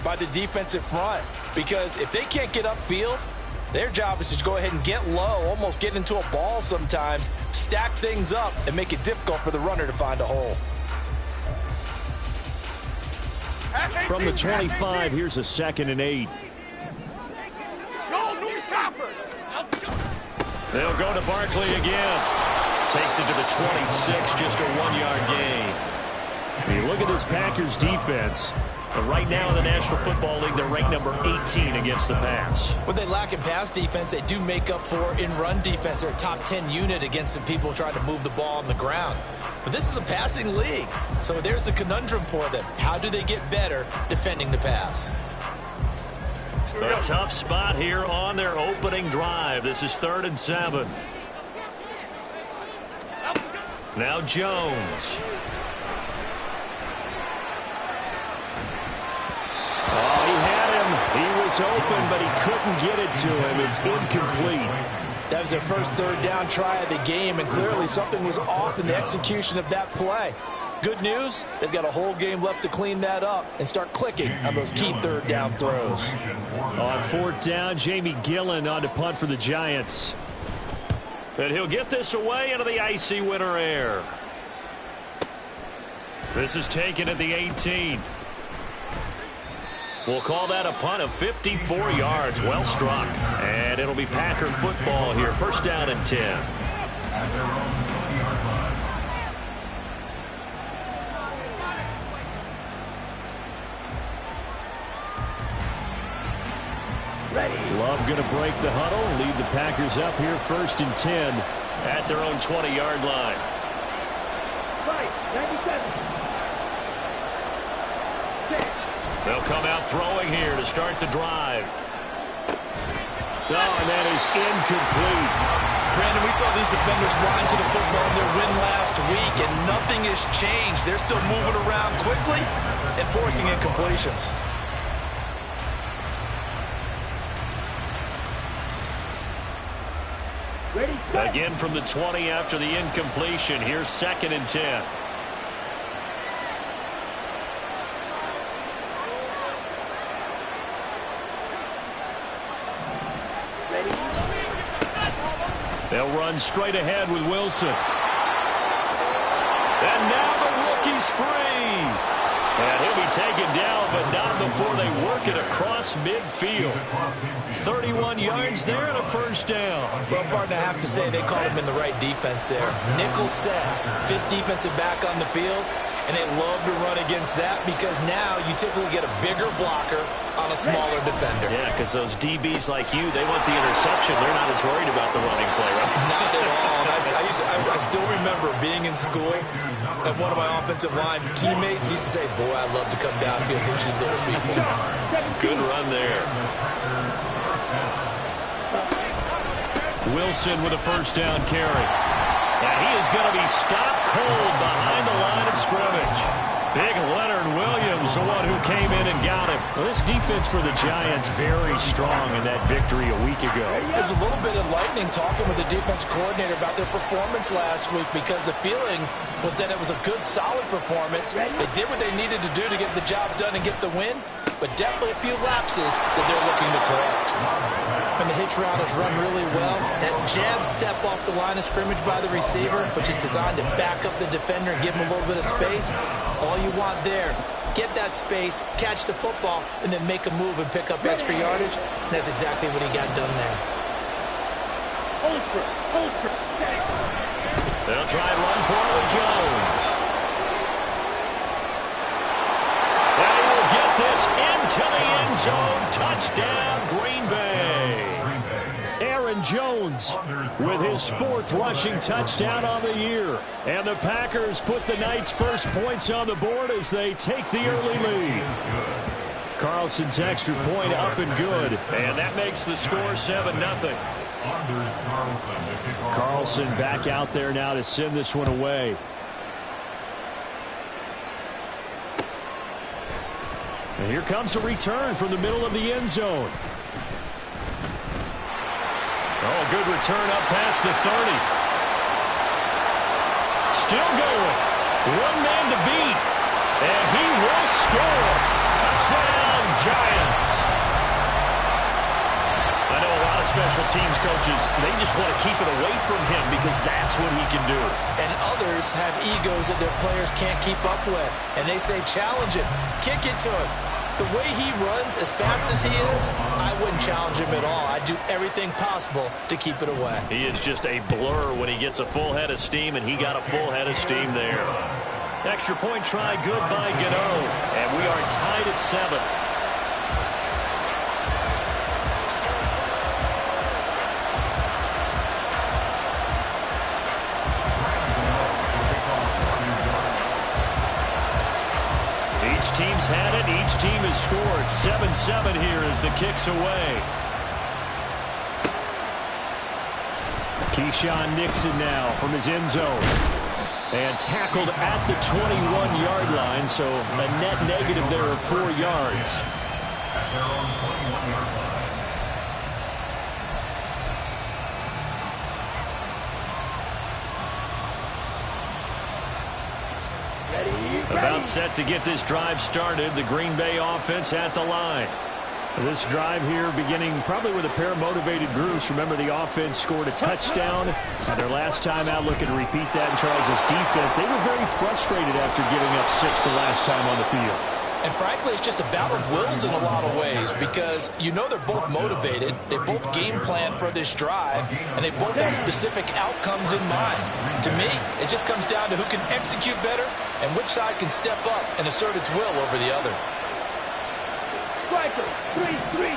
by the defensive front, because if they can't get upfield, their job is to go ahead and get low, almost get into a ball sometimes, stack things up, and make it difficult for the runner to find a hole. From the 25, here's a 2nd and 8. They'll go to Barkley again. Takes it to the 26, just a 1-yard gain. You look at this Packers defense. But right now in the National Football League, they're ranked number 18 against the pass. What they lack in pass defense, they do make up for in run defense. They're a top 10 unit against the people trying to move the ball on the ground. But this is a passing league, so there's a conundrum for them. How do they get better defending the pass? A tough spot here on their opening drive. This is 3rd and 7. Now Jones. Oh, he had him. He was open, but he couldn't get it to him. It's incomplete. That was their first 3rd down try of the game, and clearly something was off in the execution of that play. Good news, they've got a whole game left to clean that up and start clicking on those key 3rd down throws. On 4th down, Jamie Gillen on to punt for the Giants. And he'll get this away into the icy winter air. This is taken at the 18. We'll call that a punt of 54 yards. Well struck. And it'll be Packer football here. 1st down and 10. Love going to break the huddle. Lead the Packers up here 1st and 10 at their own 20-yard line. Right, 97. They'll come out throwing here to start the drive. Oh, and that is incomplete. Brandon, we saw these defenders flying to the football in their win last week, and nothing has changed. They're still moving around quickly and forcing incompletions. Again from the 20 after the incompletion. Here's 2nd and 10. They'll run straight ahead with Wilson. And now the rookie's free. And he'll be taken down, but not before they work it across midfield. 31 yards there and a 1st down. Well, partner, I have to say they called him in the right defense there. Nickel set, 5th defensive back on the field, and they love to run against that because now you typically get a bigger blocker on a smaller defender. Yeah, because those DBs like you, they want the interception. They're not as worried about the running play, right? Not at all. I still remember being in school, and one of my offensive line teammates used to say, boy, I love to come downfield and hit you little people. Good run there. Wilson with a 1st down carry. And he is going to be stopped cold behind the line of scrimmage. Big Leonard Williams, the one who came in and got him. Well, this defense for the Giants very strong in that victory a week ago. There's a little bit enlightening talking with the defense coordinator about their performance last week because the feeling was that it was a good, solid performance. They did what they needed to do to get the job done and get the win, but definitely a few lapses that they're looking to correct. And the hitch route is run really well. That jab step off the line of scrimmage by the receiver, which is designed to back up the defender and give him a little bit of space. All you want there, get that space, catch the football, and then make a move and pick up extra yardage. And that's exactly what he got done there. They'll try and run for it with Jones. And he will get this into the end zone. Touchdown, Green Bay. Aaron Jones with his 4th rushing touchdown on the year. And the Packers put the Knights' first points on the board as they take the early lead. Carlson's extra point up and good. And that makes the score 7-0. Carlson back out there now to send this one away. And here comes a return from the middle of the end zone. Oh, good return up past the 30. Still going. One man to beat. And he will score. Touchdown, team's coaches, they just want to keep it away from him because that's what he can do. And others have egos that their players can't keep up with. And they say, challenge him, kick it to him. The way he runs as fast as he is, I wouldn't challenge him at all. I'd do everything possible to keep it away. He is just a blur when he gets a full head of steam, and he got a full head of steam there. Extra point try, good by Gano. And we are tied at 7. Each team's had it. Each team has scored. 7-7 here as the kick's away. Keyshawn Nixon now from his end zone. And tackled at the 21-yard line, so a net negative there of 4 yards. At their own 21-yard line. About set to get this drive started. The Green Bay offense at the line. This drive here beginning probably with a pair of motivated groups. Remember, the offense scored a touchdown on their last time out, looking to repeat that in Charles' defense. They were very frustrated after giving up 6 the last time on the field. And frankly, it's just a battle of wills in a lot of ways because you know they're both motivated. They both game plan for this drive, and they both have specific outcomes in mind. To me, it just comes down to who can execute better and which side can step up and assert its will over the other. Striker, 3-3.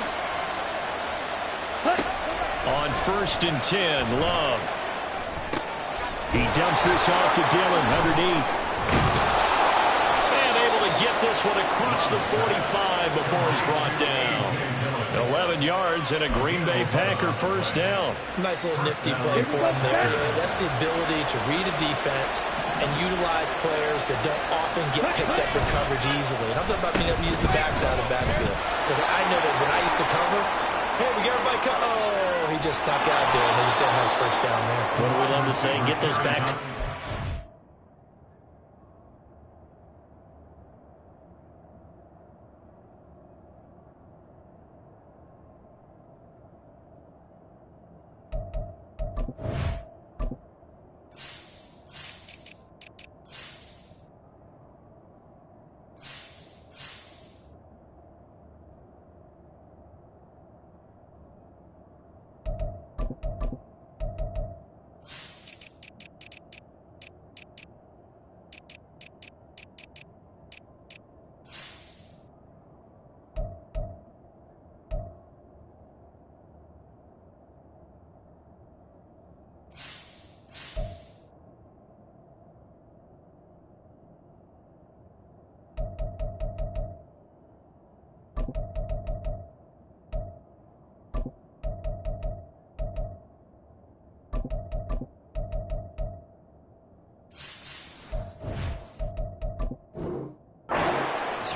On 1st and 10, Love. He dumps this off to Dillon underneath. And able to get this one across the 45 before he's brought down. 11 yards and a Green Bay Packer first down. Nice little nifty play for him there. That's the ability to read a defense and utilize players that don't often get picked up in coverage easily. And I'm talking about being able to use the backside of the backfield. Because I know that when I used to cover, hey, we got everybody cover. Oh, he just snuck out there, and they just got a nice first down there. What do we love to say? Get those backs.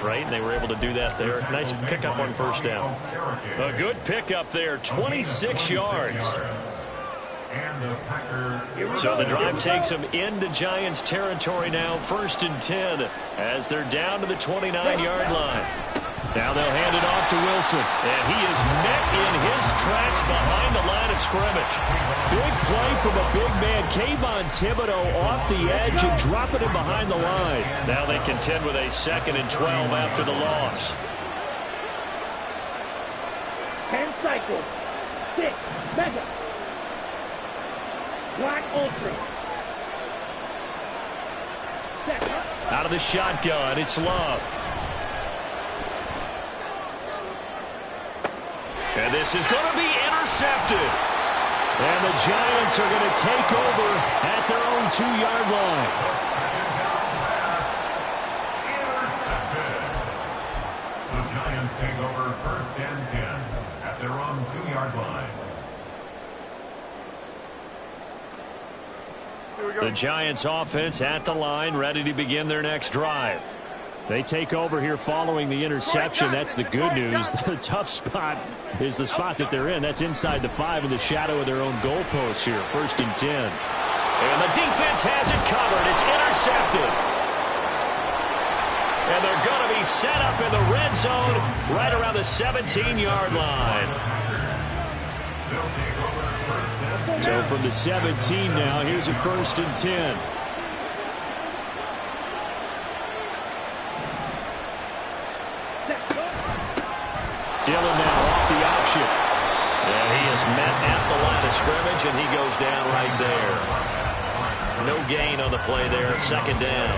Right, and they were able to do that there. Nice pickup on first down. A good pickup there, 26 yards. So the drive takes them into Giants territory now, 1st and 10, as they're down to the 29-yard line. Now they'll hand it off to Wilson, and he is met in his tracks behind the line of scrimmage. Big play from a big man, Kayvon Thibodeau, off the edge and dropping him behind the line. Now they contend with a 2nd and 12 after the loss. 10 cycles. 6. Mega. Black Ultra. Set. Out of the shotgun, it's Love. And this is going to be intercepted. And the Giants are going to take over at their own 2-yard line. Intercepted. The Giants take over 1st and 10 at their own 2-yard line. The Giants offense at the line, ready to begin their next drive. They take over here following the interception. That's the good news. The tough spot is the spot that they're in. That's inside the 5 in the shadow of their own goalpost here. 1st and 10. And the defense has it covered. It's intercepted. And they're going to be set up in the red zone right around the 17-yard line. So from the 17 now, here's a 1st and 10. Dillon now off the option. And he is met at the line of scrimmage, and he goes down right there. No gain on the play there, 2nd down.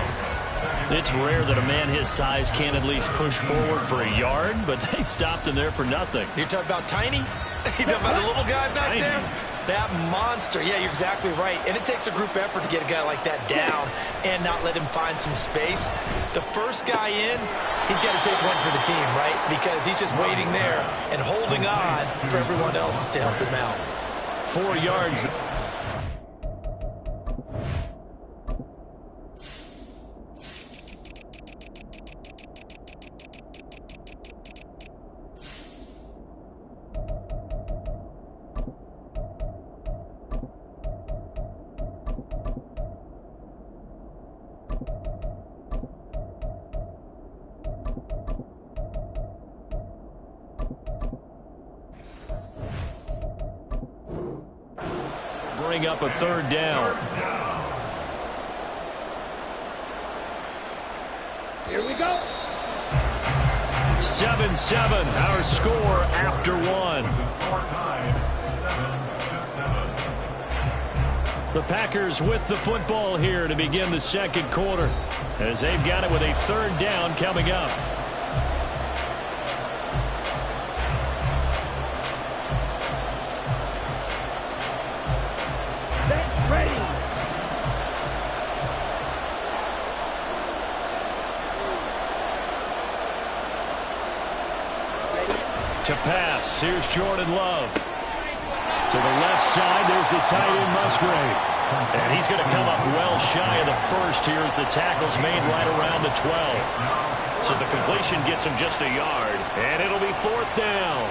It's rare that a man his size can't at least push forward for a yard, but they stopped him there for nothing. You're talking about tiny? You're talking about a little guy back there? That monster. Yeah, you're exactly right. And it takes a group effort to get a guy like that down and not let him find some space. The first guy in, he's got to take one for the team, right? Because he's just waiting there and holding on for everyone else to help him out. 4 yards. Bring up a 3rd down. Here we go. 7-7, our score after 1. The score tied 7-7. The Packers with the football here to begin the 2nd quarter, as they've got it with a 3rd down coming up. To pass, here's Jordan Love. To the left side, there's the tight end Musgrave. And he's going to come up well shy of the 1st here as the tackle's made right around the 12. So the completion gets him just a yard, and it'll be 4th down.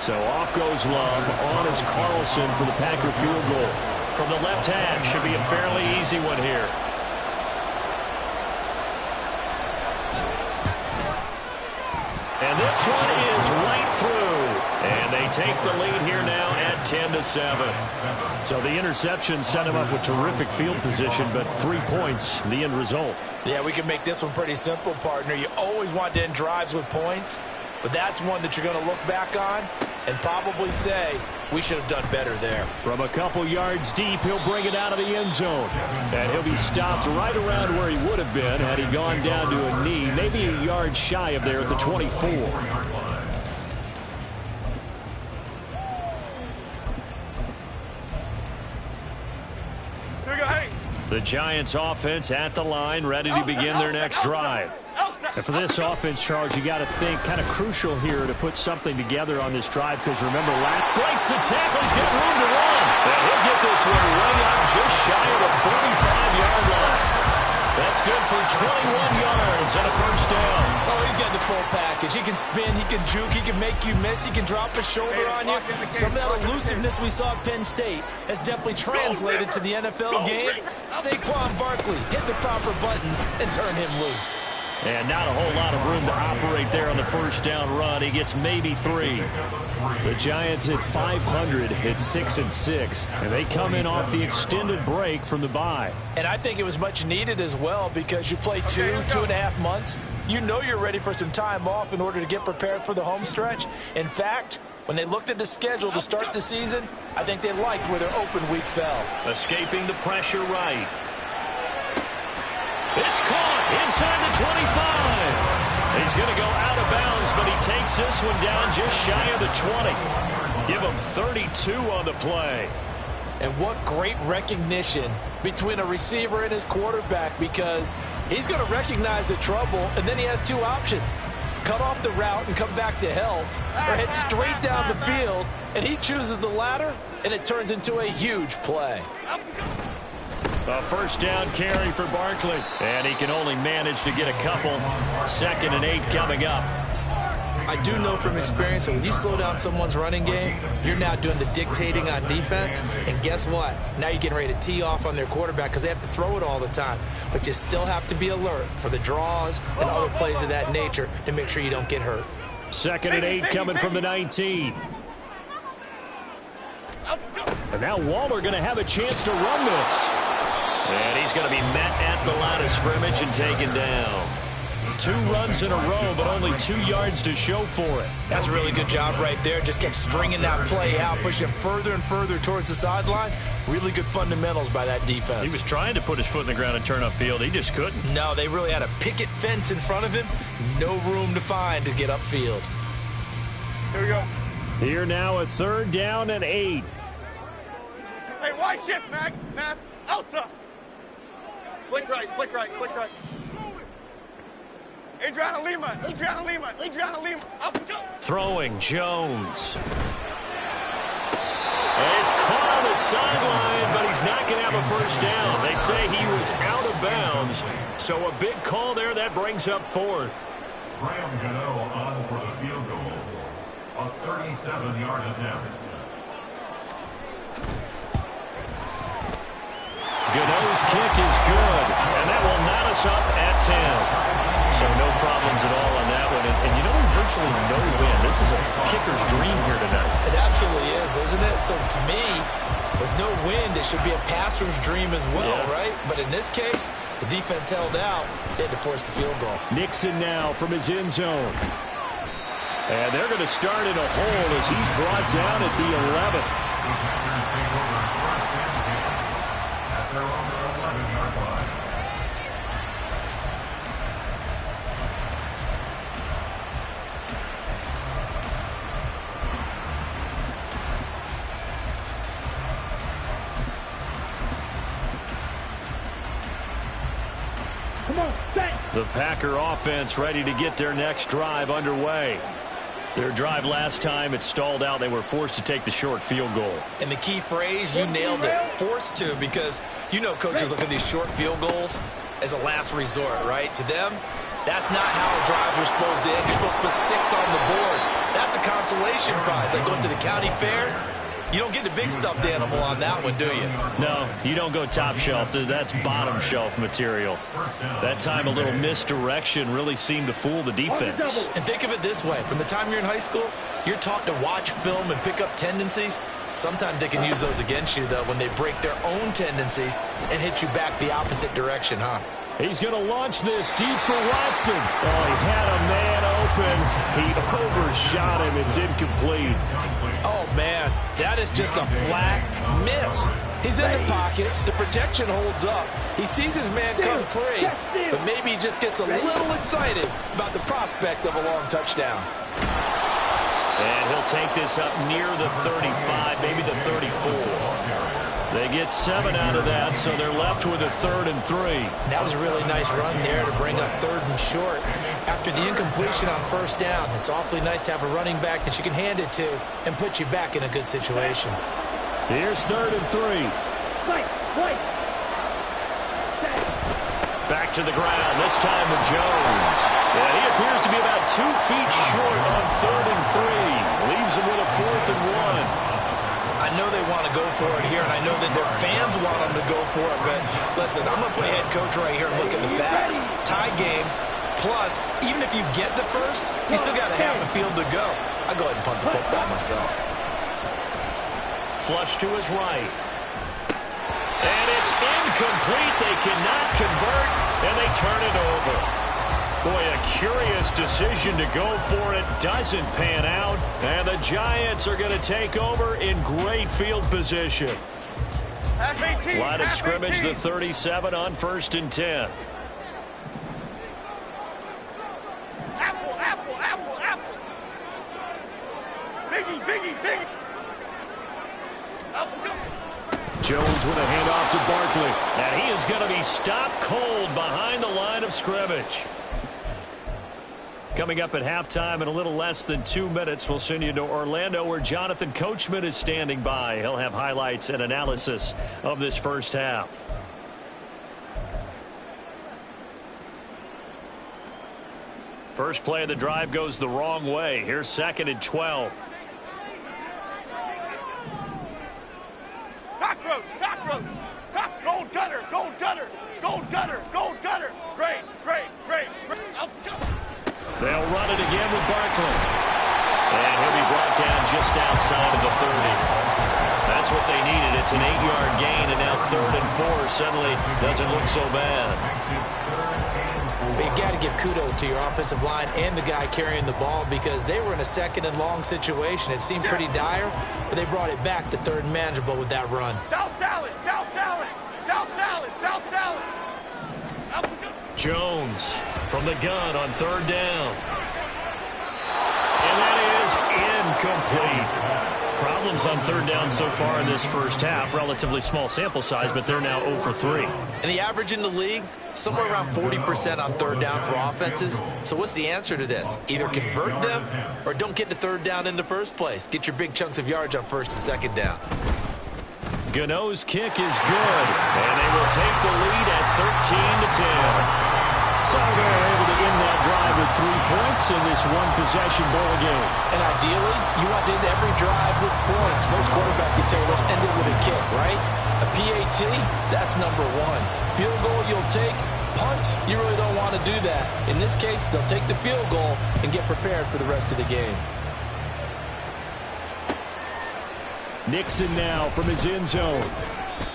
So off goes Love. On is Carlson for the Packer field goal. From the left hash, should be a fairly easy one here. And this one is right through. And they take the lead here now at 10-7. So the interception set him up with terrific field position, but 3 points, the end result. Yeah, we can make this one pretty simple, partner. You always want to end drives with points, but that's one that you're going to look back on and probably say, we should have done better there. From a couple yards deep, he'll bring it out of the end zone. And he'll be stopped right around where he would have been had he gone down to a knee, maybe a yard shy of there at the 24. The Giants offense at the line, ready to begin their next drive. And for this offense, Charles, you got to think kind of crucial here to put something together on this drive, because remember, breaks the tackle, he's got room to run. And he'll get this one way up just shy of the 45-yard line. That's good for 21 yards and a 1st down. Oh, he's got the full package. He can spin, he can juke, he can make you miss, he can drop a shoulder on you. Some of that elusiveness we saw at Penn State has definitely translated to the NFL game. Saquon Barkley hit the proper buttons and turn him loose. And not a whole lot of room to operate there on the 1st down run. He gets maybe 3. The Giants at 500 hit 6-6, and they come in off the extended break from the bye. And I think it was much needed as well, because you play 2.5 months. You know you're ready for some time off in order to get prepared for the home stretch. In fact, when they looked at the schedule to start the season, I think they liked where their open week fell. Escaping the pressure right. It's caught inside the 25. He's going to go out of bounds, but he takes this one down just shy of the 20. Give him 32 on the play. And what great recognition between a receiver and his quarterback, because he's going to recognize the trouble, and then he has 2 options. Cut off the route and come back to help, or head straight down the field, and he chooses the latter, and it turns into a huge play. A 1st down carry for Barkley, and he can only manage to get a couple. 2nd and 8 coming up. I do know from experience that when you slow down someone's running game, you're now doing the dictating on defense. And guess what? Now you're getting ready to tee off on their quarterback because they have to throw it all the time. But you still have to be alert for the draws and other plays of that nature to make sure you don't get hurt. 2nd and 8 coming from the 19. And now Waller going to have a chance to run this. And he's going to be met at the line of scrimmage and taken down. 2 runs in a row, but only 2 yards to show for it. That's a really good job right there. Just kept stringing that play out, pushing him further and further towards the sideline. Really good fundamentals by that defense. He was trying to put his foot in the ground and turn upfield. He just couldn't. No, they really had a picket fence in front of him. No room to find to get upfield. Here we go. Here now, a 3rd down and 8. Hey, wide shift, Mac. Outside. Flick right, flick right, flick right. Adriana Lima. Up, go. Throwing Jones. And he's caught on the sideline, but he's not going to have a first down. They say he was out of bounds. So a big call there. That brings up 4th. Graham Gano on for the field goal. A 37-yard attempt. Gano's kick is good, and that will knot us up at 10. So no problems at all on that one. And you know, there's virtually no win. This is a kicker's dream here tonight. It absolutely is, isn't it? So to me, with no wind, it should be a passer's dream as well, right? But in this case, the defense held out. They had to force the field goal. Nixon now from his end zone. And they're going to start in a hole as he's brought down at the 11. The Packers take over 1st and 10 at their own 11-yard line. Come on, set. The Packer offense ready to get their next drive underway. Their drive last time, it stalled out. They were forced to take the short field goal. And the key phrase, you nailed it, forced to, because you know coaches look at these short field goals as a last resort, right? To them, that's not how drives are supposed to end. You're supposed to put 6 on the board. That's a consolation prize. Like going to the county fair, you don't get the big stuffed animal on that one, do you? No, you don't go top shelf. That's bottom shelf material. That time, a little misdirection really seemed to fool the defense. And think of it this way. From the time you're in high school, you're taught to watch film and pick up tendencies. Sometimes they can use those against you, though, when they break their own tendencies and hit you back the opposite direction, huh? He's going to launch this deep for Watson. Oh, he had a man open. He overshot him. It's incomplete. Oh, man, that is just a flat miss. He's in the pocket. The protection holds up. He sees his man come free, but maybe he just gets a little excited about the prospect of a long touchdown. And he'll take this up near the 35, maybe the 34. They get 7 out of that, so they're left with a 3rd and 3. That was a really nice run there to bring up 3rd and short. After the incompletion on 1st down, it's awfully nice to have a running back that you can hand it to and put you back in a good situation. Here's 3rd and 3. Back to the ground, this time with Jones. And he appears to be about 2 feet short on 3rd and 3. Leaves him with a 4th and 1. I know they want to go for it here, and I know that their fans want them to go for it, but listen, I'm going to play head coach right here and look at the facts. Tie game, plus, even if you get the first, you still got a half a field to go. I'll go ahead and punt the football myself. Flush to his right. And it's incomplete. They cannot convert, and they turn it over. Boy, a curious decision to go for it. Doesn't pan out. And the Giants are going to take over in great field position. Line of scrimmage, the 37 on 1st and 10. Apple. Biggie. Jones with a handoff to Barkley. And he is going to be stopped cold behind the line of scrimmage. Coming up at halftime in a little less than 2 minutes, we'll send you to Orlando where Jonathan Coachman is standing by. He'll have highlights and analysis of this first half. First play of the drive goes the wrong way. Here's 2nd and 12. Cockroach, cockroach, gold gutter, gold gutter, gold gutter, gold gutter. Great, great, great, great. They'll run it again with Barkley. And he'll be brought down just outside of the 30. That's what they needed. It's an 8-yard gain, and now 3rd and 4 suddenly doesn't look so bad. You got to give kudos to your offensive line and the guy carrying the ball because they were in a 2nd and long situation. It seemed pretty dire, but they brought it back to 3rd and manageable with that run. South salad, south salad, south salad, south salad. Jones from the gun on 3rd down. And that is incomplete. Problems on 3rd down so far in this first half. Relatively small sample size, but they're now 0 for 3. And the average in the league, somewhere around 40% on 3rd down for offenses. So what's the answer to this? Either convert them or don't get to 3rd down in the first place. Get your big chunks of yards on 1st and 2nd down. Gano's kick is good, and they will take the lead at 13-10. So they're able to end that drive with 3 points in this one-possession ball game. And ideally, you want to end every drive with points. Most quarterbacks, you tell us, end it with a kick, right? A PAT, that's number 1. Field goal you'll take. Punts, you really don't want to do that. In this case, they'll take the field goal and get prepared for the rest of the game. Nixon now from his end zone.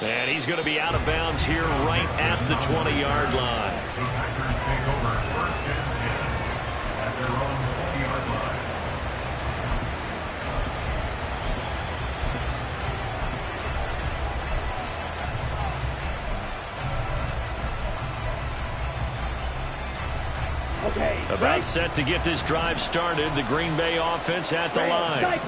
And he's going to be out of bounds here right at the 20-yard line. The Packers take over 1st and 10 at their own 20-yard line. About set to get this drive started. The Green Bay offense at the line.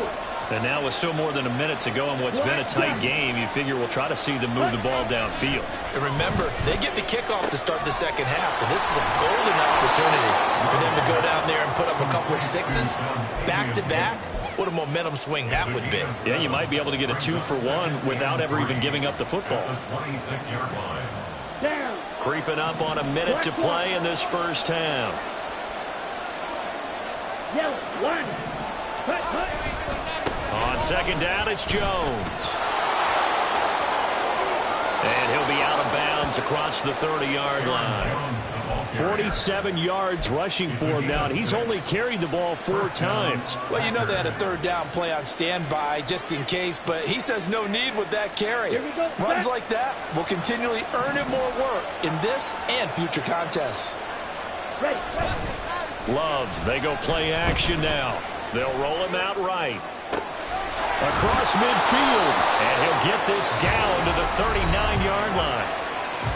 And now with still more than a minute to go in what's been a tight game, you figure we'll try to see them move the ball downfield. And remember, they get the kickoff to start the 2nd half, so this is a golden opportunity for them to go down there and put up a couple of 6s back-to-back. What a momentum swing that would be. Yeah, you might be able to get a 2-for-1 without ever even giving up the football. The 26-yard line. Creeping up on a minute to play in this first half. On 2nd down, it's Jones. And he'll be out of bounds across the 30-yard line. 47 yards rushing for him now, and he's only carried the ball 4 times. Well, you know they had a 3rd down play on standby just in case, but he says no need with that carry. Runs like that will continually earn him more work in this and future contests. Love, they go play action now. They'll roll him out right. Across midfield, and he'll get this down to the 39-yard line.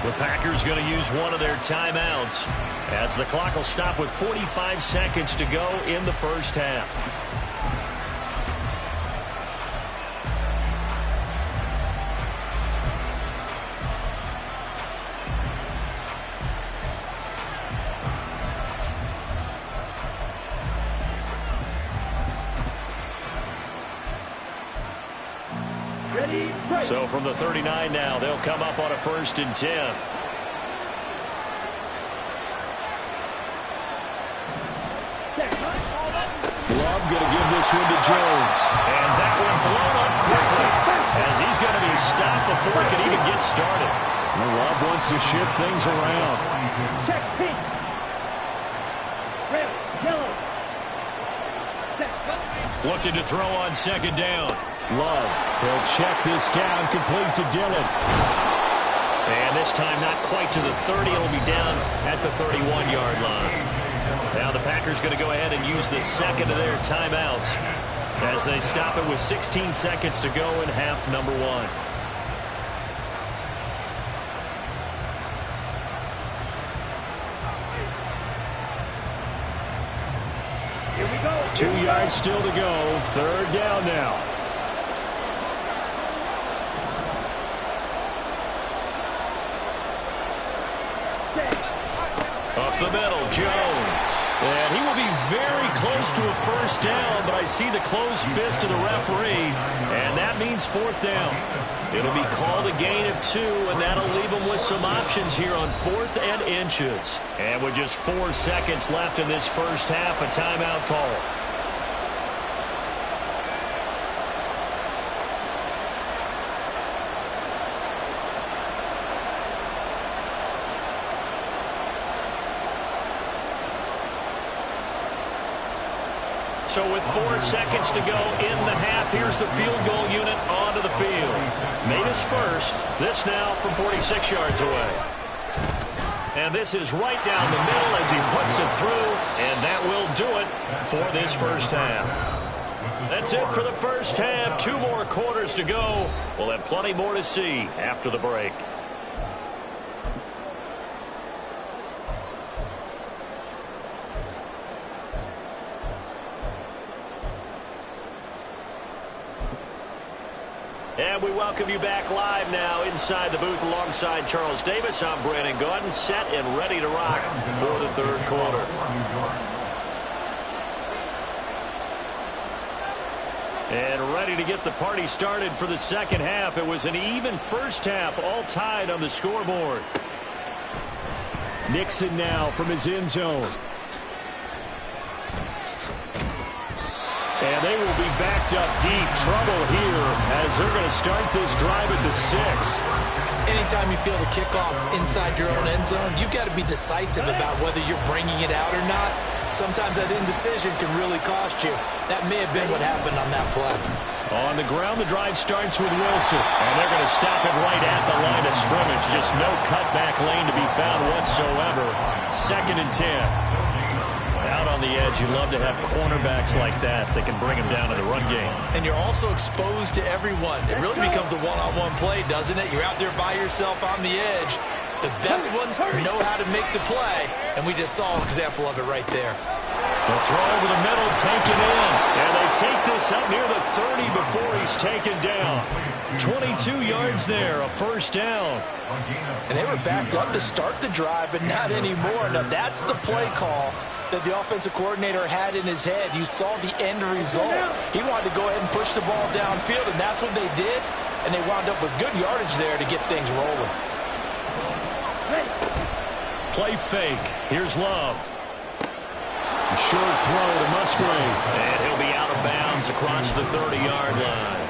The Packers going to use one of their timeouts as the clock will stop with 45 seconds to go in the first half. So from the 39 now, they'll come up on a 1st and 10. Love going to give this one to Jones. And that one blown up quickly as he's going to be stopped before he can even get started. And Love wants to shift things around. Looking to throw on 2nd down. Love, he'll check this down, complete to Dillon. And this time not quite to the 30. It'll be down at the 31-yard line. Now the Packers going to go ahead and use the 2nd of their timeouts as they stop it with 16 seconds to go in half number 1. Here we go. 2 yards still to go. 3rd down now. Up the middle, Jones. And he will be very close to a first down, but I see the closed fist of the referee, and that means fourth down. It'll be called a gain of 2, and that'll leave them with some options here on 4th and inches. And with just 4 seconds left in this first half, a timeout call. So with 4 seconds to go in the half, here's the field goal unit onto the field. Made his first. This now from 46 yards away. And this is right down the middle as he puts it through, and that will do it for this first half. That's it for the first half. 2 more quarters to go. We'll have plenty more to see after the break. And we welcome you back live now inside the booth alongside Charles Davis. I'm Brandon Gaudin, set and ready to rock for the third quarter. And ready to get the party started for the second half. It was an even first half, all tied on the scoreboard. Nixon now from his end zone. And they will be backed up deep. Trouble here as they're going to start this drive at the 6. Anytime you feel the kickoff inside your own end zone, you've got to be decisive about whether you're bringing it out or not. Sometimes that indecision can really cost you. That may have been what happened on that play. On the ground, the drive starts with Wilson. And they're going to stop it right at the line of scrimmage. Just no cutback lane to be found whatsoever. 2nd and 10. Out on the edge, you love to have cornerbacks like that that can bring them down to the run game. And you're also exposed to everyone. It really becomes a one-on-one play, doesn't it? You're out there by yourself on the edge. The best ones know how to make the play, and we just saw an example of it right there. The throw over the middle, taken in. And they take this up near the 30 before he's taken down. 22 yards there, a first down. And they were backed up to start the drive, but not anymore. Now, that's the play call that the offensive coordinator had in his head. You saw the end result. He wanted to go ahead and push the ball downfield, and that's what they did. And they wound up with good yardage there to get things rolling. Play fake. Here's Love. A short throw to Musgrave. And he'll be out of bounds across the 30-yard line.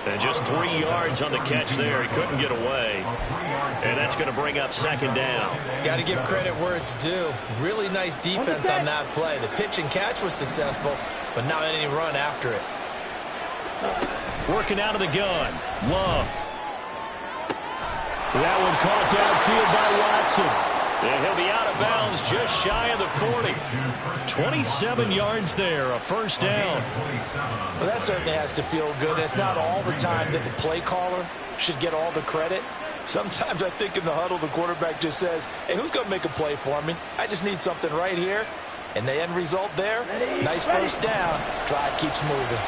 And just 3 yards on the catch there. He couldn't get away. And that's going to bring up second down. Got to give credit where it's due. Really nice defense on that play. The pitch and catch was successful, but not any run after it. Working out of the gun. Love. That one caught downfield by Watson. And he'll be out of bounds just shy of the 40. 27 yards there, a first down. Well, that certainly has to feel good. It's not all the time that the play caller should get all the credit. Sometimes I think in the huddle, the quarterback just says, hey, who's going to make a play for me? I just need something right here. And the end result there, nice first down. Drive keeps moving.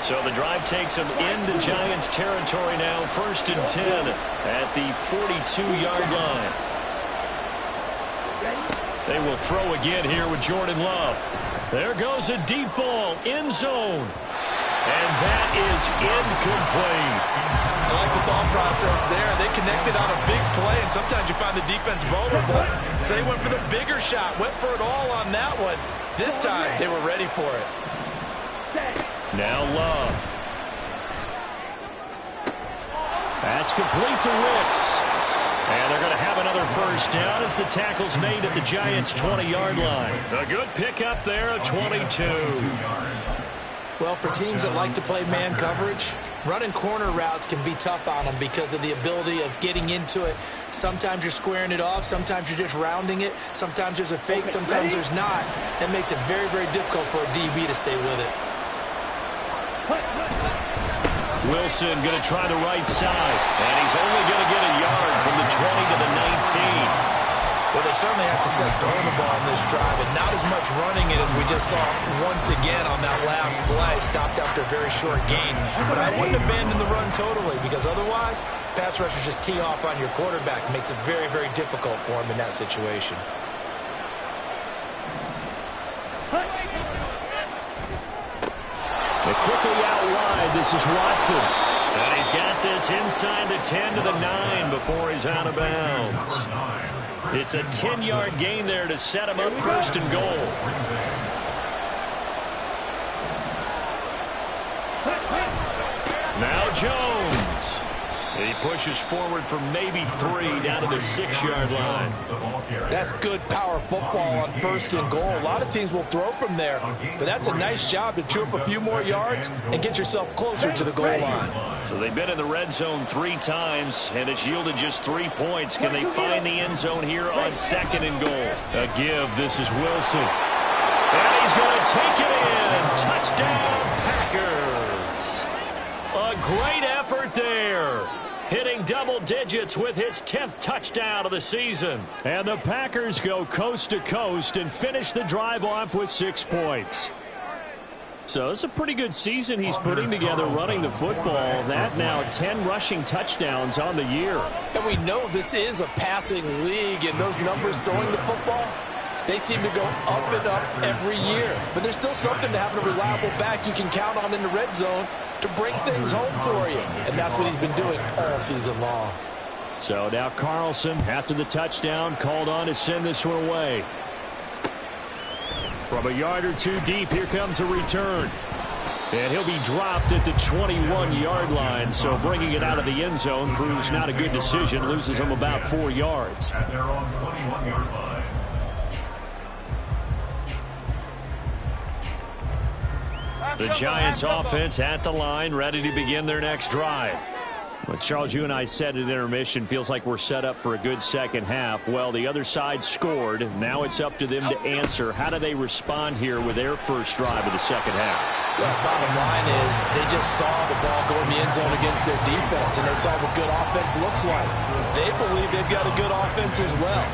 So the drive takes them into Giants territory now, 1st and 10 at the 42-yard line. They will throw again here with Jordan Love. There goes a deep ball, end zone. And that is incomplete. I like the thought process there. They connected on a big play, and sometimes you find the defense vulnerable. So they went for the bigger shot, went for it all on that one. This time, they were ready for it. Now Love. That's complete to Wicks. And they're going to have another first down as the tackle's made at the Giants' 20-yard line. A good pickup there, a 22. Well, for teams that like to play man coverage, running corner routes can be tough on them because of the ability of getting into it. Sometimes you're squaring it off. Sometimes you're just rounding it. Sometimes there's a fake. Sometimes there's not. That makes it very, very difficult for a DB to stay with it. Wilson going to try the right side, and he's only going to get a yard from the 20 to the 19. Well, they certainly had success throwing the ball in this drive, and not as much running it as we just saw once again on that last play. Stopped after a very short gain. But I wouldn't abandon the run totally, because otherwise, pass rushers just tee off on your quarterback. It makes it very, very difficult for him in that situation. They quickly out wide. This is Watson. And he's got this inside the 10 to the 9 before he's out of bounds. It's a 10-yard gain there to set him up first and goal. Now Jones. He pushes forward for maybe 3 down to the 6-yard line. That's good power football on first and goal. A lot of teams will throw from there, but that's a nice job to chew up a few more yards and get yourself closer to the goal line. So they've been in the red zone 3 times, and it's yielded just 3 points. Can they find the end zone here on second and goal? A give. This is Wilson. And he's going to take it in. Touchdown, Packers. A great effort there. Hitting double digits with his 10th touchdown of the season. And the Packers go coast to coast and finish the drive off with 6 points. So it's a pretty good season he's putting together running the football. That now 10 rushing touchdowns on the year. And we know this is a passing league, and those numbers throwing the football, they seem to go up and up every year. But there's still something to having a reliable back you can count on in the red zone to bring things home for you. And that's what he's been doing all season long. So now Carlson, after the touchdown, called on to send this one away. From a yard or 2 deep, here comes a return. And he'll be dropped at the 21-yard line. So bringing it out of the end zone proves not a good decision. Loses him about 4 yards. At their own 21-yard line. The Giants offense at the line, ready to begin their next drive. Well, Charles, you and I said at intermission, feels like we're set up for a good second half. Well, the other side scored. Now it's up to them to answer. How do they respond here with their first drive of the second half? Well, bottom line is they just saw the ball go in the end zone against their defense, and they saw what good offense looks like. They believe they've got a good offense as well.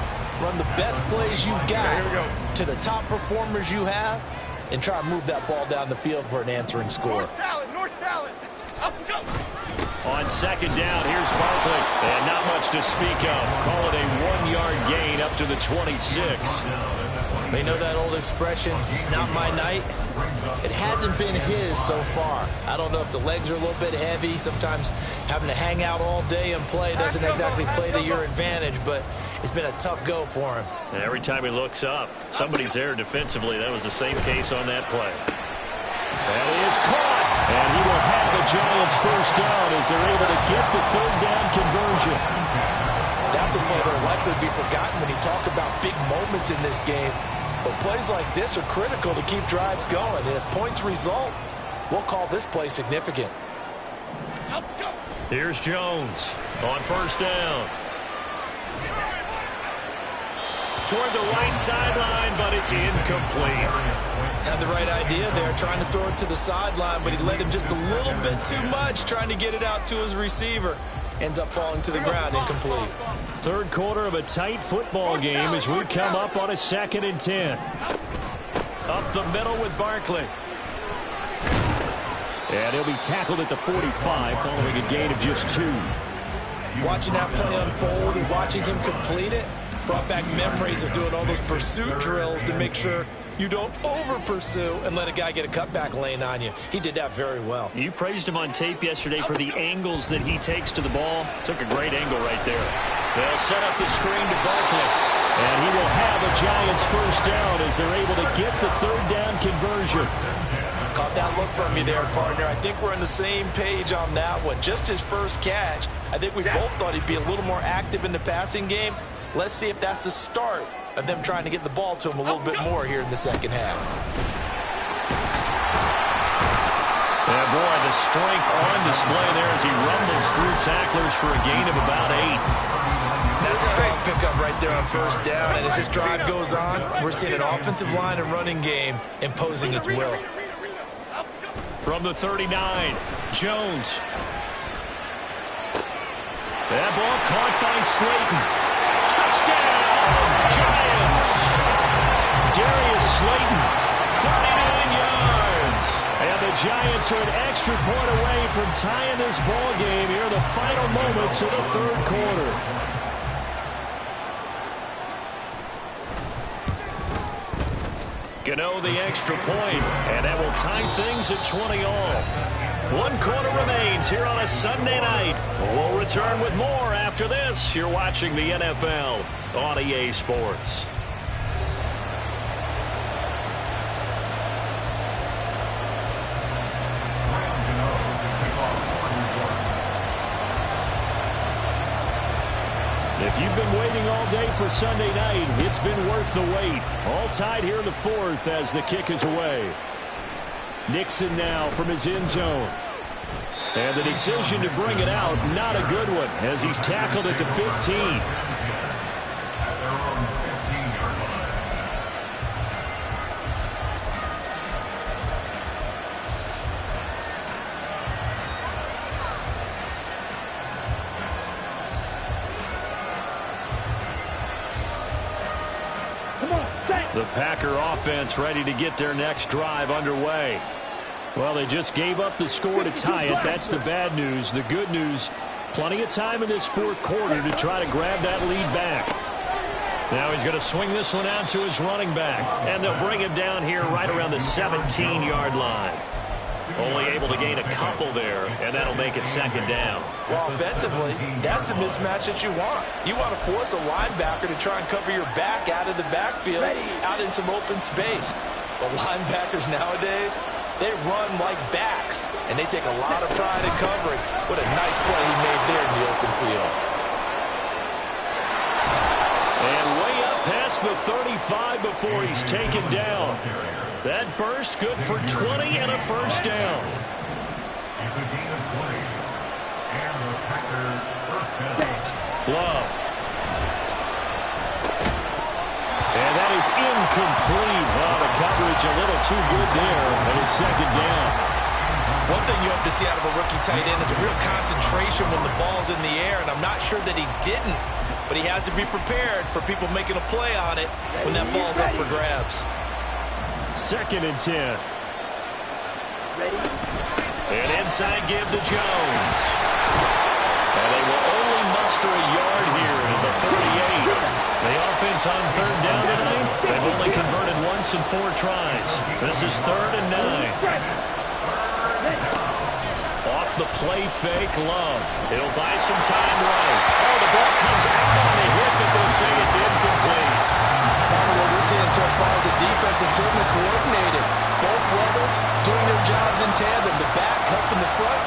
Run the best plays you've got to the top performers you have, and try to move that ball down the field for an answering score. North salad. Up and go. On second down, here's Barkley. And not much to speak of. Call it a 1-yard gain up to the 26. They know that old expression, it's not my night. It hasn't been his so far. I don't know if the legs are a little bit heavy. Sometimes having to hang out all day and play doesn't exactly play to your advantage, but it's been a tough go for him. And every time he looks up, somebody's there defensively. That was the same case on that play. And he is caught. And he will have the Giants first down as they're able to get the third down conversion. That's a play that will likely be forgotten when you talk about big moments in this game. But plays like this are critical to keep drives going. And if points result, we'll call this play significant. Here's Jones on first down. Toward the right sideline, but it's incomplete. Had the right idea there, trying to throw it to the sideline, but he led him just a little bit too much, trying to get it out to his receiver. Ends up falling to the ground, incomplete. Third quarter of a tight football game as we come up on a 2nd and 10. Up the middle with Barkley. And he'll be tackled at the 45 following a gain of just 2. Watching that play unfold and watching him complete it brought back memories of doing all those pursuit drills to make sure you don't over-pursue and let a guy get a cutback lane on you. He did that very well. You praised him on tape yesterday for the angles that he takes to the ball. Took a great angle right there. They'll set up the screen to Barkley. And he will have a Giants first down as they're able to get the third down conversion. Caught that look from you there, partner. I think we're on the same page on that one. Just his first catch. I think we both thought he'd be a little more active in the passing game. Let's see if that's the start of them trying to get the ball to him a little bit more here in the second half. And boy, the strength on display there as he rumbles through tacklers for a gain of about 8. That's a strong pickup right there on first down. And as this drive goes on, we're seeing an offensive line and running game imposing its will. From the 39, Jones. That ball caught by Slayton. Touchdown, Giants. Darius Slayton, 39 yards. And the Giants are an extra point away from tying this ball game here in the final moments of the third quarter. Gano the extra point, and that will tie things at 20 all. 1 quarter remains here on a Sunday night. We'll return with more after this. You're watching the NFL on EA Sports. If you've been waiting all day for Sunday night, it's been worth the wait. All tied here in the 4th as the kick is away. Nixon now from his end zone. And the decision to bring it out, not a good one, as he's tackled at the 15. The Packer offense ready to get their next drive underway. Well, they just gave up the score to tie it. That's the bad news. The good news, plenty of time in this 4th quarter to try to grab that lead back. Now he's going to swing this one out to his running back. And they'll bring him down here right around the 17-yard line. Only able to gain a couple there, and that'll make it 2nd down. Well, offensively, that's the mismatch that you want. You want to force a linebacker to try and cover your back out of the backfield, out in some open space. The linebackers nowadays, they run like backs, and they take a lot of pride in covering. What a nice play he made there in the open field. And way up past the 35 before he's taken down. That burst good for 20 and a 1st down. It's a gain of 20. And the Packer 1st down. Love. And that is incomplete. Well, the coverage a little too good there, and it's 2nd down. One thing you have to see out of a rookie tight end is a real concentration when the ball's in the air, and I'm not sure that he didn't, but he has to be prepared for people making a play on it when that ball's up for grabs. 2nd and 10. And inside give to Jones. And they will only muster a yard here at the 38. The offense on 3rd down tonight, they've only converted once in 4 tries. This is 3rd and 9. Off the play fake, Love. He'll buy some time right. Oh, the ball comes out on the hit, but they'll say it's incomplete. Part of what we're seeing so far is the defense is certainly coordinated. Both levels doing their jobs in tandem. The back helping the front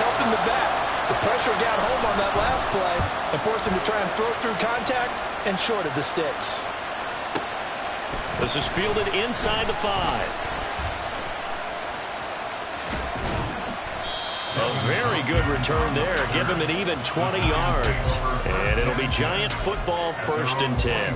helping the back. The pressure got home on that last play and forced him to try and throw through contact and short of the sticks. This is fielded inside the 5. A very good return there. Give him an even 20 yards. And it'll be Giant football, 1st and 10.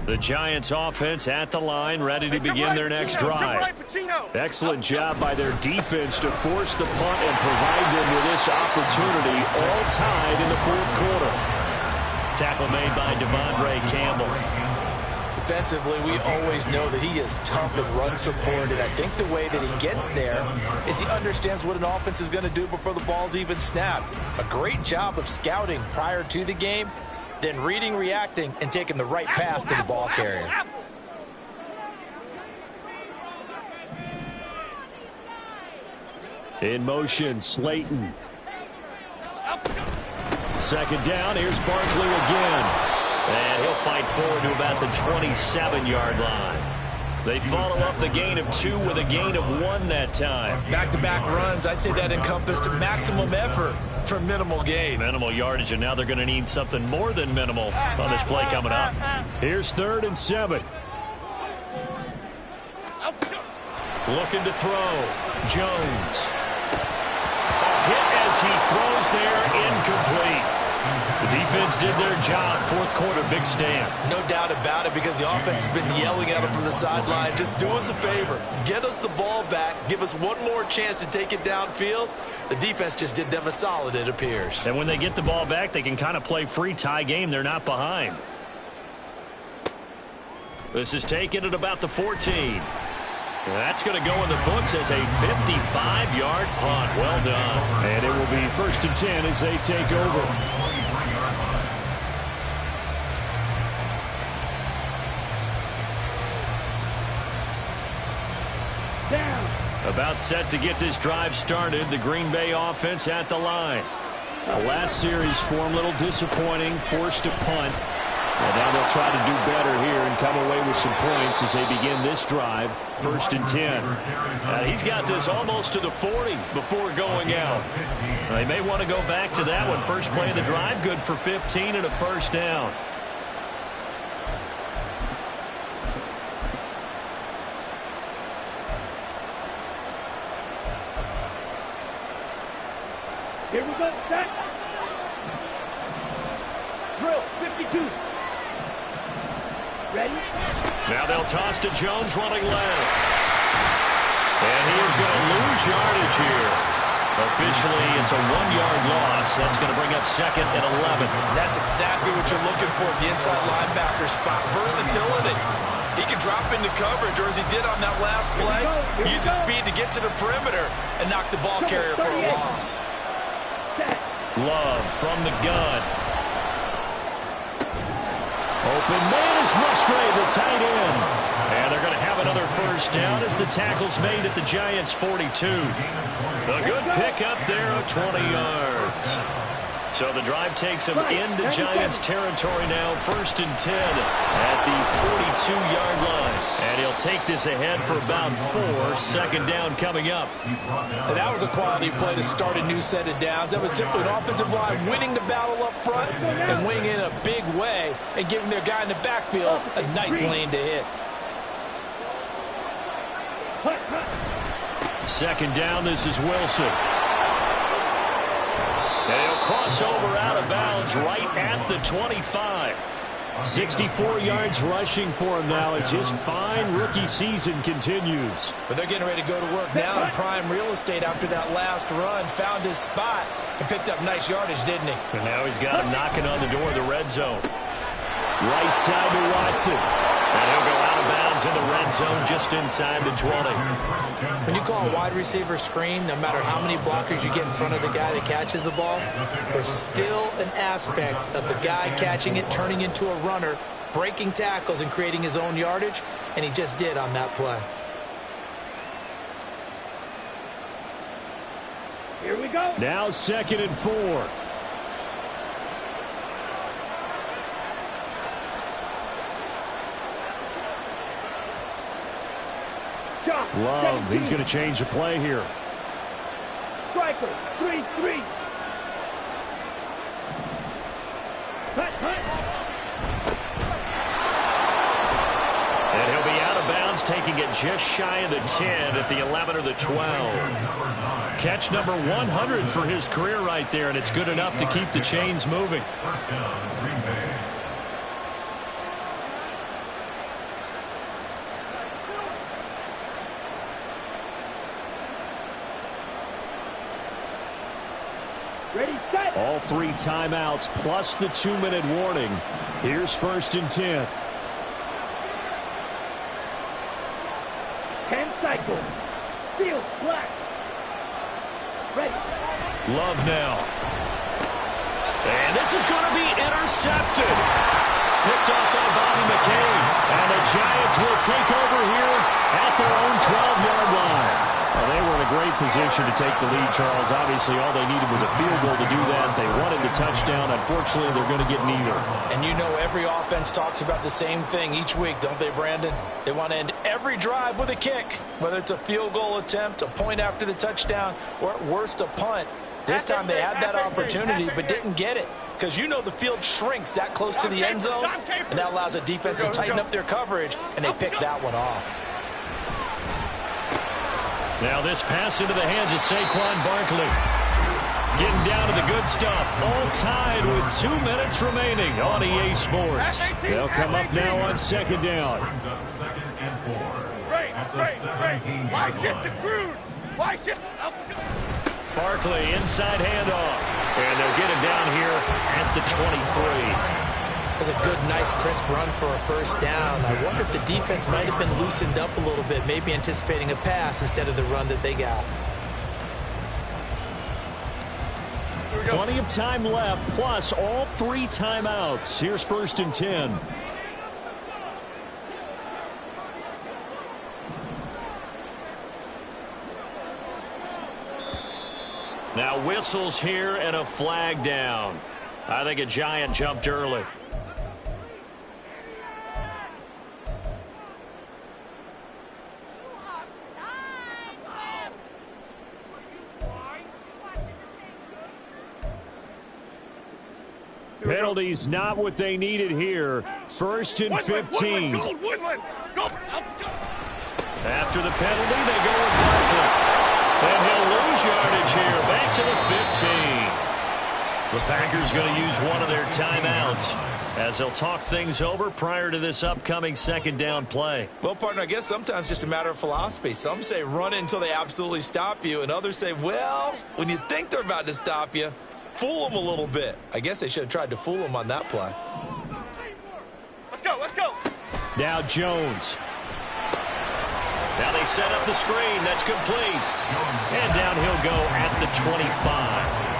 The Giants offense at the line, ready to begin their next drive. Excellent job by their defense to force the punt and provide them with this opportunity, all tied in the 4th quarter. Tackle made by Devondre Campbell. Defensively, we always know that he is tough in run support, and I think the way that he gets there is he understands what an offense is going to do before the ball's even snapped. A great job of scouting prior to the game, then reading, reacting, and taking the right path to the ball carrier. In motion, Slayton. 2nd down, here's Barkley again. And he'll fight forward to about the 27-yard line. They follow up the gain of 2 with a gain of 1 that time. Back-to-back runs, I'd say that encompassed maximum effort for minimal gain. Minimal yardage, and now they're going to need something more than minimal on this play coming up. Here's 3rd and 7. Looking to throw. Jones. A hit as he throws there, incomplete. The defense did their job. 4th quarter, big stand. No doubt about it, because the offense has been yelling at him from the sideline. Just do us a favor. Get us the ball back. Give us one more chance to take it downfield. The defense just did them a solid, it appears. And when they get the ball back, they can kind of play free tie game. They're not behind. This is taken at about the 14. That's going to go in the books as a 55-yard punt. Well done. And it will be 1st and 10 as they take over. About set to get this drive started. The Green Bay offense at the line. Last series for them, a little disappointing. Forced to punt. Well, now they'll try to do better here and come away with some points as they begin this drive. 1st and 10. He's got this almost to the 40 before going out. They may want to go back to that one. First play of the drive, good for 15 and a first down. Here we go, set. Drill, 52. Ready? Now they'll toss to Jones running left. And he is going to lose yardage here. Officially, it's a 1-yard loss. That's going to bring up 2nd and 11. That's exactly what you're looking for at the inside linebacker spot. Versatility. He can drop into coverage, or as he did on that last play, use his speed to get to the perimeter and knock the ball carrier for a loss. Love from the gun. Open man is Musgrave, the tight end. And they're going to have another first down as the tackle's made at the Giants' 42. A good pickup there of 20 yards. So the drive takes them into Giants territory now. 1st and 10 at the 42-yard line. And he'll take this ahead for about 4. 2nd down coming up. And that was a quality play to start a new set of downs. That was simply an offensive line winning the battle up front and winning in a big way and giving their guy in the backfield a nice lane to hit. 2nd down, this is Wilson. And he'll cross over out of bounds right at the 25. 64 yards rushing for him now as his fine rookie season continues. But they're getting ready to go to work now in prime real estate after that last run. Found his spot and picked up nice yardage, didn't he? And now he's got him knocking on the door of the red zone. Right side to Watson. And he'll go out of bounds in the red zone just inside the 20. When you call a wide receiver screen, no matter how many blockers you get in front of the guy that catches the ball, there's still an aspect of the guy catching it, turning into a runner, breaking tackles and creating his own yardage, and he just did on that play. Here we go. Now 2nd and 4. Love, he's going to change the play here. Striker, 3-3. And he'll be out of bounds, taking it just shy of the 10 at the 11 or the 12. Catch number 100 for his career right there, and it's good enough to keep the chains moving. First down, Green Bay. Ready, set. All 3 timeouts plus the 2-minute warning. Here's 1st and 10. 10 cycles. Field black. Ready. Love now. And this is going to be intercepted. Picked off by Bobby McCain. And the Giants will take over here at their own 12-yard line. Well, they were in a great position to take the lead, Charles. Obviously, all they needed was a field goal to do that. They wanted the touchdown. Unfortunately, they're going to get neither. And you know every offense talks about the same thing each week, don't they, Brandon? They want to end every drive with a kick, whether it's a field goal attempt, a point after the touchdown, or at worst, a punt. This time they had that opportunity but didn't get it because you know the field shrinks that close to the end zone, and that allows a defense to tighten up their coverage, and they picked that one off. Now this pass into the hands of Saquon Barkley. Getting down to the good stuff. All tied with 2 minutes remaining on EA Sports. They'll come up now on 2nd down. Brings up 2nd and 4. Right. At the 17. Why shift to Crude? Why shift? Barkley inside handoff. And they'll get him down here at the 23. That's a good, nice, crisp run for a first down. I wonder if the defense might have been loosened up a little bit, maybe anticipating a pass instead of the run that they got. Plenty of time left, plus all 3 timeouts. Here's 1st and 10. Now whistles here and a flag down. I think a Giant jumped early. Penalties not what they needed here. 1st and 15. Woodland, go. After the penalty, they go with Barkley. And he'll lose yardage here. Back to the 15. The Packers going to use one of their timeouts as they'll talk things over prior to this upcoming 2nd down play. Well, partner, I guess sometimes it's just a matter of philosophy. Some say run it until they absolutely stop you, and others say, well, when you think they're about to stop you, fool them a little bit. I guess they should have tried to fool them on that play. Let's go. Now Jones. Now they set up the screen. That's complete. And down he'll go at the 25.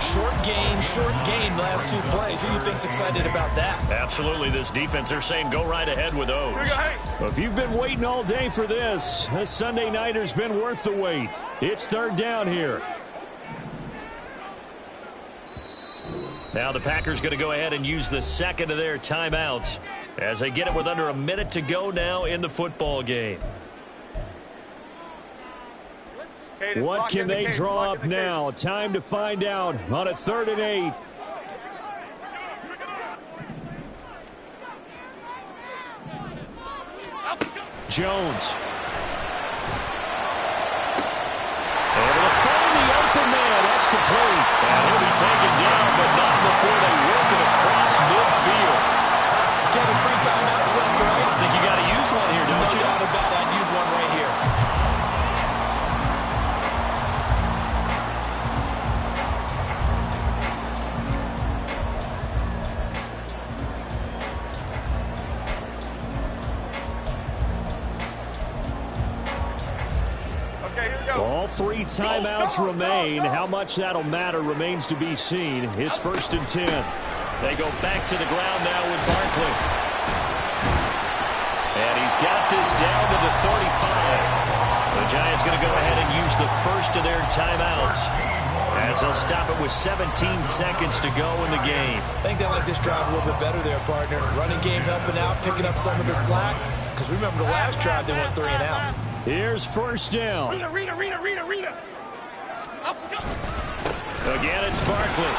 Short gain last 2 plays. Who do you think's excited about that? Absolutely. This defense, they're saying go right ahead with those. If you've been waiting all day for this Sunday nighter's been worth the wait. It's 3rd down here. Now the Packers going to go ahead and use the 2nd of their timeouts as they get it with under a minute to go now in the football game. What can they draw up now? Time to find out on a 3rd and 8. Jones. Able to find the open man. That's complete. And he'll be taken down, but not before they work it across midfield. Kevin, 3 timeouts left, right? I think you got to use one here, don't you? No doubt about it. I'd use one right here. All 3 timeouts remain. How much that'll matter remains to be seen. It's 1st and 10. They go back to the ground now with Barkley. And he's got this down to the 35. The Giants going to go ahead and use the 1st of their timeouts as they'll stop it with 17 seconds to go in the game. I think they like this drive a little bit better there, partner. Running game helping out, picking up some of the slack. Because remember the last drive, they went 3 and out. Here's 1st down. Rita. Again, it's Barkley.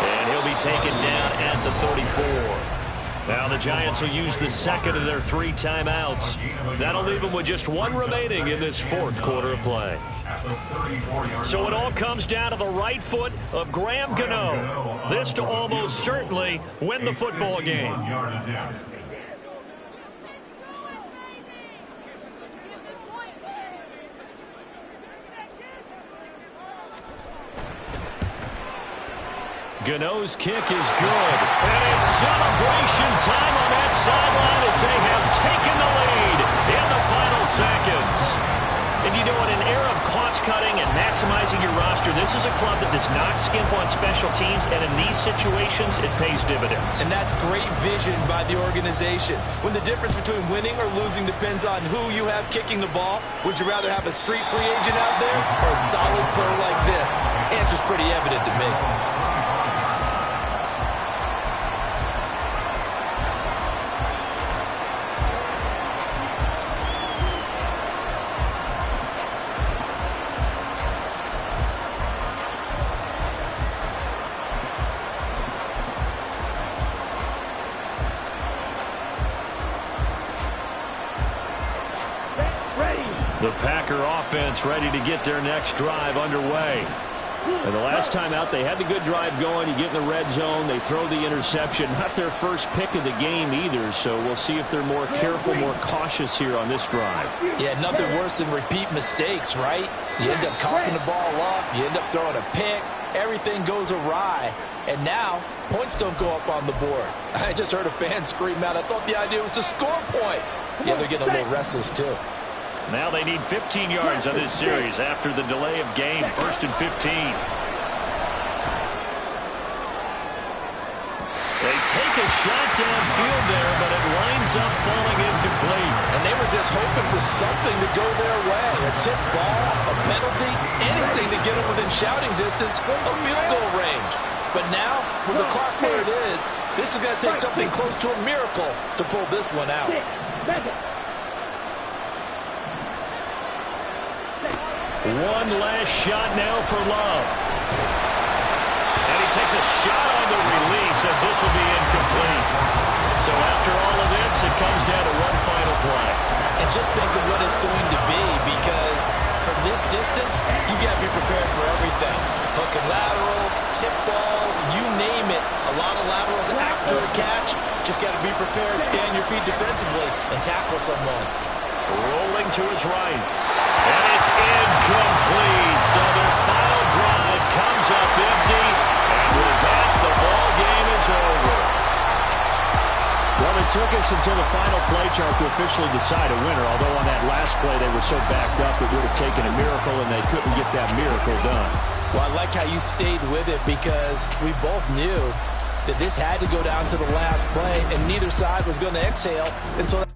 And he'll be taken down at the 34. Now the Giants will use the 2nd of their 3 timeouts. That'll leave them with just 1 remaining in this 4th quarter of play. So it all comes down to the right foot of Graham Gano. This to almost certainly win the football game. Gano's kick is good. And it's celebration time on that sideline as they have taken the lead in the final seconds. And you know, in an era of cost-cutting and maximizing your roster, this is a club that does not skimp on special teams, and in these situations, it pays dividends. And that's great vision by the organization. When the difference between winning or losing depends on who you have kicking the ball, would you rather have a street free agent out there or a solid pro like this? Answer's pretty evident to me. The Packer offense ready to get their next drive underway. And the last time out, they had the good drive going. You get in the red zone, they throw the interception. Not their first pick of the game either, so we'll see if they're more careful, more cautious here on this drive. Yeah, nothing worse than repeat mistakes, right? You end up coughing the ball up, you end up throwing a pick, everything goes awry. And now, points don't go up on the board. I just heard a fan scream out, I thought the idea was to score points. Yeah, they're getting a little restless, too. Now they need 15 yards on this series after the delay of game. 1st and 15. They take a shot downfield there, but it winds up falling incomplete. And they were just hoping for something to go their way. A tip ball, a penalty, anything to get them within shouting distance of field goal range. But now, with the clock where it is, this is going to take something close to a miracle to pull this one out. One last shot now for Love. And he takes a shot on the release as this will be incomplete. So after all of this, it comes down to one final play. And just think of what it's going to be, because from this distance, you got to be prepared for everything. Hook and laterals, tip balls, you name it. A lot of laterals after a catch. Just got to be prepared, stay on your feet defensively, and tackle someone. Rolling to his right. And it's incomplete. So their final drive comes up empty. And with that, the ball game is over. Well, it took us until the final play chart to officially decide a winner. Although on that last play they were so backed up it would have taken a miracle, and they couldn't get that miracle done. Well, I like how you stayed with it, because we both knew that this had to go down to the last play, and neither side was going to exhale until